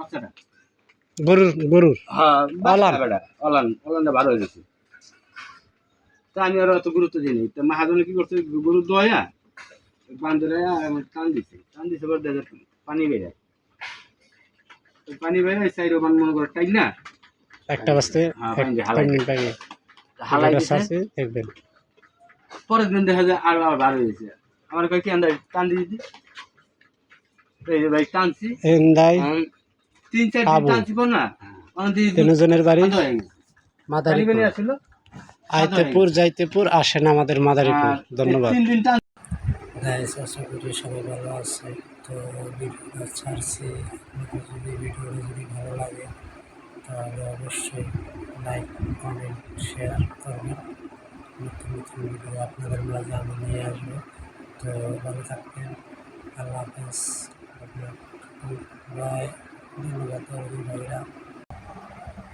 বাচ্চাটা গরুর হ্যাঁ অলান। বেটা অলানটা ভালো হয়ে গেছে। তা আমি আর অত গুরুত্ব দিইনি। তো মাহাজনে কি করছে, গরু দোয়া বান্ধরে টান দিছে পর দেখে পানি বেড়ে সাইড ওমান মনে করে টাইম না একটা বাজতে হ্যাঁ পানি দিয়ে একদম পানি হালাই ভিডিওটা দিছে। ছাড়ছি দেখবেন। পরের দিন দেখা যায় আর বার হয়ে গেছে। আমার কয়েকটি আন্দাজ টান দিয়ে দিই, এই যে ভাই টানছি এন্দাই 3-4 দিন আবু টানছি পর না তিনজনের বাড়ি আদা হয়ে গেছে। পানি মাদারীপুর, বেরিয়ে আসছিল আইতেপুর যাইতেপুর আসেন আমাদের মাদারীপুর। আর ধন্যবাদ। 3 দিন টান গাইস, আশা করি সবাই ভালো আছে। তো ভিডিওটা ছাড়ছি, যদি ভিডিওটা যদি ভালো লাগে তাহলে অবশ্যই লাইক কমেন্ট শেয়ার করবেন। নতুন নতুন ভিডিও আপনাদের মাঝে আমি নিয়ে আসবো। তো ভালো থাকবেন, আল্লাহ হাফেজ, আপনার বাই, ধন্যবাদ ভাইরা।